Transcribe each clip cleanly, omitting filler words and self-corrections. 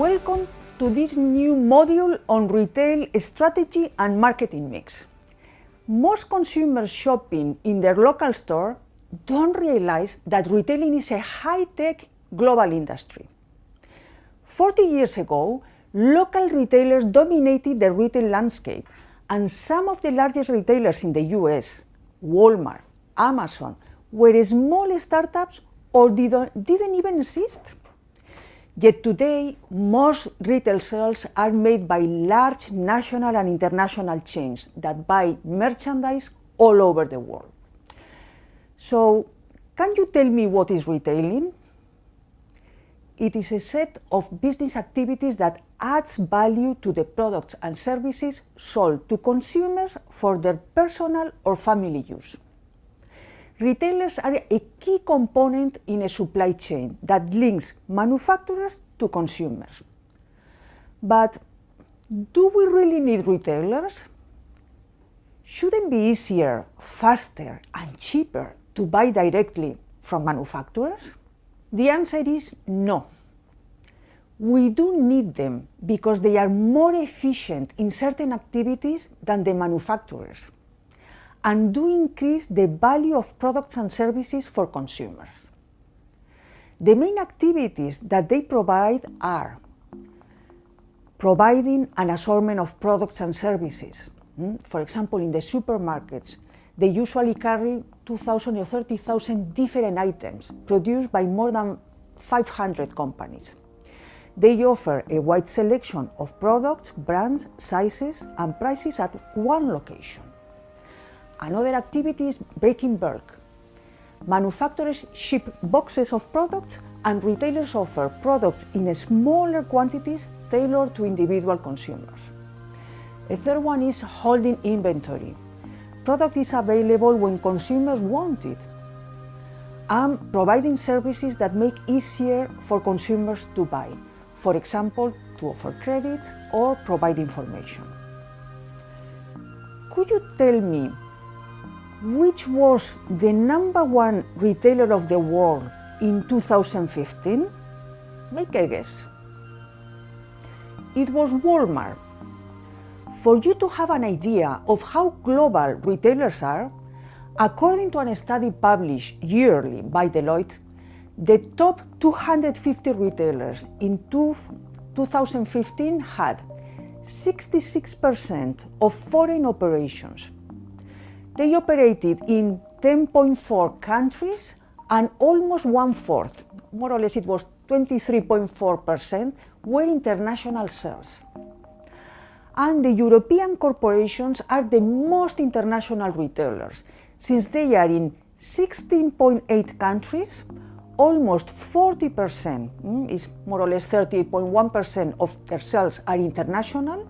Welcome to this new module on retail strategy and marketing mix. Most consumers shopping in their local store don't realize that retailing is a high-tech global industry. 40 years ago, local retailers dominated the retail landscape, and some of the largest retailers in the US, Walmart, Amazon, were small startups or didn't even exist. Yet today, most retail sales are made by large national and international chains that buy merchandise all over the world. So, can you tell me what is retailing? It is a set of business activities that adds value to the products and services sold to consumers for their personal or family use. Retailers are a key component in a supply chain that links manufacturers to consumers. But do we really need retailers? Shouldn't it be easier, faster, and cheaper to buy directly from manufacturers? The answer is no. We do need them because they are more efficient in certain activities than the manufacturers, and do increase the value of products and services for consumers. The main activities that they provide are providing an assortment of products and services. For example, in the supermarkets, they usually carry 2,000 or 30,000 different items produced by more than 500 companies. They offer a wide selection of products, brands, sizes, and prices at one location. Another activity is breaking bulk. Manufacturers ship boxes of products and retailers offer products in smaller quantities tailored to individual consumers. A third one is holding inventory. Product is available when consumers want it. And providing services that make it easier for consumers to buy. For example, to offer credit or provide information. Could you tell me which was the #1 retailer of the world in 2015? Make a guess. It was Walmart. For you to have an idea of how global retailers are, according to a study published yearly by Deloitte, the top 250 retailers in 2015 had 66% of foreign operations. They operated in 10.4 countries and almost 1/4, more or less it was 23.4%, were international sales. And the European corporations are the most international retailers, since they are in 16.8 countries, almost 40%, is more or less 38.1% of their sales are international.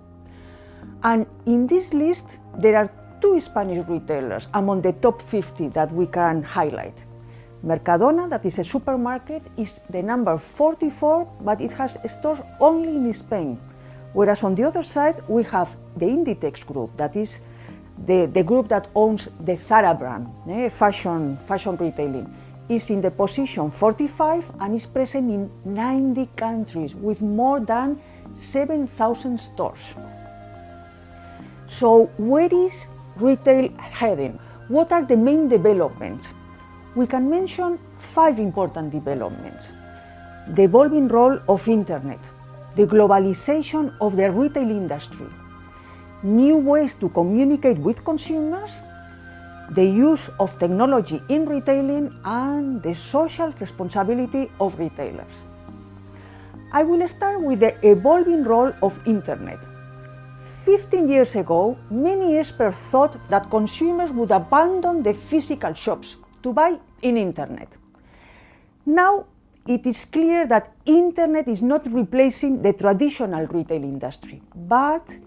And in this list, there are 2 Spanish retailers among the top 50 that we can highlight. Mercadona, that is a supermarket, is the number 44, but it has stores only in Spain. Whereas on the other side, we have the Inditex group, that is the group that owns the Zara brand, fashion retailing, is in the position 45 and is present in 90 countries with more than 7,000 stores. So where is retail heading? What are the main developments? We can mention 5 important developments. The evolving role of internet, the globalization of the retail industry, new ways to communicate with consumers, the use of technology in retailing, and the social responsibility of retailers. I will start with the evolving role of internet. 15 years ago, many experts thought that consumers would abandon the physical shops to buy in internet. Now, it is clear that internet is not replacing the traditional retail industry, but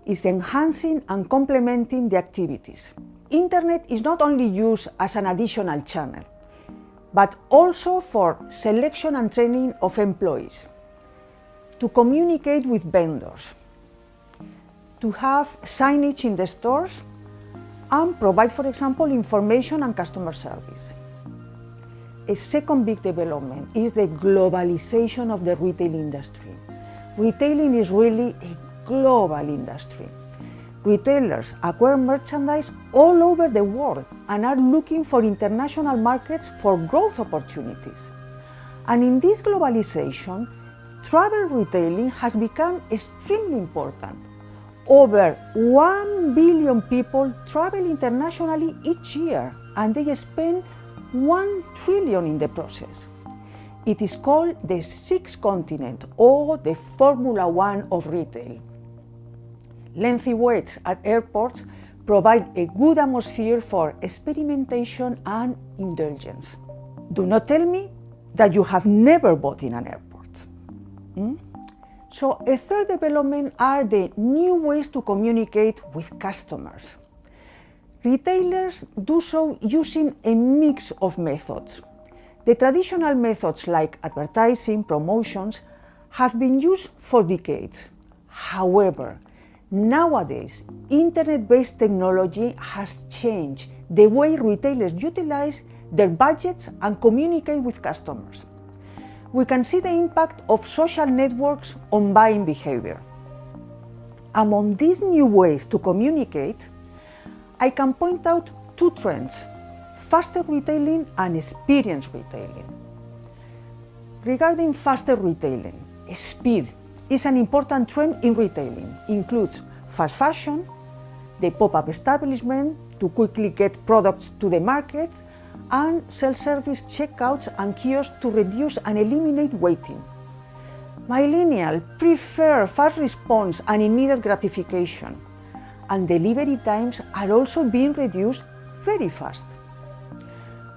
is enhancing and complementing the activities. Internet is not only used as an additional channel, but also for selection and training of employees, to communicate with vendors, to have signage in the stores, and provide, for example, information and customer service. A second big development is the globalization of the retail industry. retailing is really a global industry. Retailers acquire merchandise all over the world and are looking for international markets for growth opportunities. And in this globalization, travel retailing has become extremely important. Over 1 billion people travel internationally each year, and they spend 1 trillion in the process. It is called the sixth continent, or the Formula 1 of retail. Lengthy waits at airports provide a good atmosphere for experimentation and indulgence. Do not tell me that you have never bought in an airport. So a third development are the new ways to communicate with customers. Retailers do so using a mix of methods. The traditional methods like advertising, promotions, have been used for decades. However, nowadays, internet-based technology has changed the way retailers utilize their budgets and communicate with customers. We can see the impact of social networks on buying behavior. Among these new ways to communicate, I can point out two trends: faster retailing and experience retailing. Regarding faster retailing, speed is an important trend in retailing. Includes fast fashion, the pop-up establishment to quickly get products to the market, and self-service checkouts and kiosks to reduce and eliminate waiting. Millennials prefer fast response and immediate gratification, and delivery times are also being reduced very fast.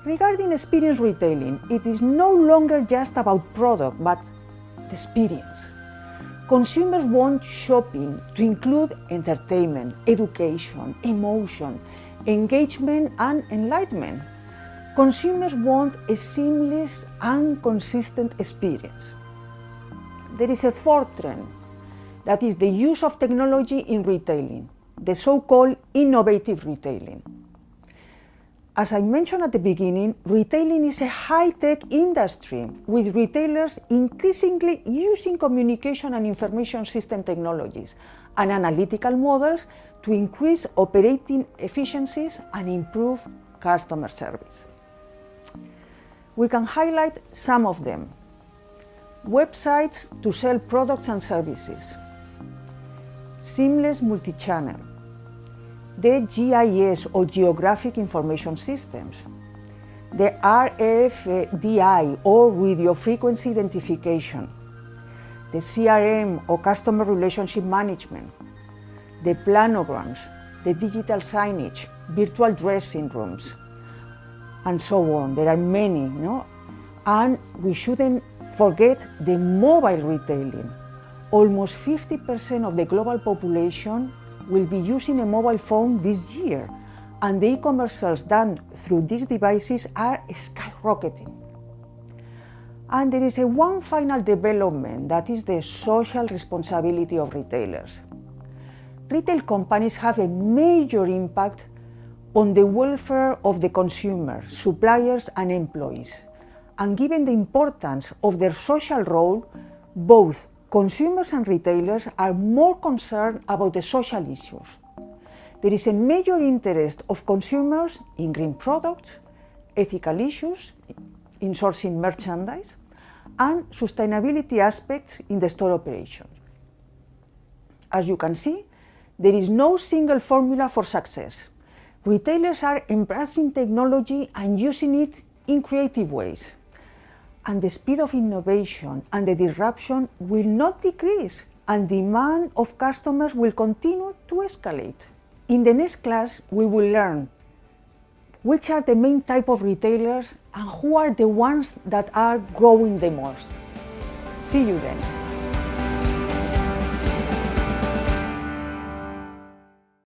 Regarding experience retailing, it is no longer just about product, but the experience. Consumers want shopping to include entertainment, education, emotion, engagement, and enlightenment. Consumers want a seamless and consistent experience. There is a fourth trend, that is the use of technology in retailing, the so-called innovative retailing. As I mentioned at the beginning, retailing is a high-tech industry, with retailers increasingly using communication and information system technologies and analytical models to increase operating efficiencies and improve customer service. We can highlight some of them. Websites to sell products and services, seamless multi-channel, the GIS or Geographic Information Systems, the RFID or Radio Frequency Identification, the CRM or Customer Relationship Management, the planograms, the digital signage, virtual dressing rooms, and so on. There are many, no? And we shouldn't forget the mobile retailing. Almost 50% of the global population will be using a mobile phone this year, and the e-commerce sales done through these devices are skyrocketing. And there is one final development, that is the social responsibility of retailers. Retail companies have a major impact on the welfare of the consumer, suppliers, and employees. And given the importance of their social role, both consumers and retailers are more concerned about the social issues. There is a major interest of consumers in green products, ethical issues in sourcing merchandise, and sustainability aspects in the store operations. As you can see, there is no single formula for success. Retailers are embracing technology and using it in creative ways. And the speed of innovation and the disruption will not decrease, and demand of customers will continue to escalate. In the next class, we will learn which are the main type of retailers and who are the ones that are growing the most. See you then.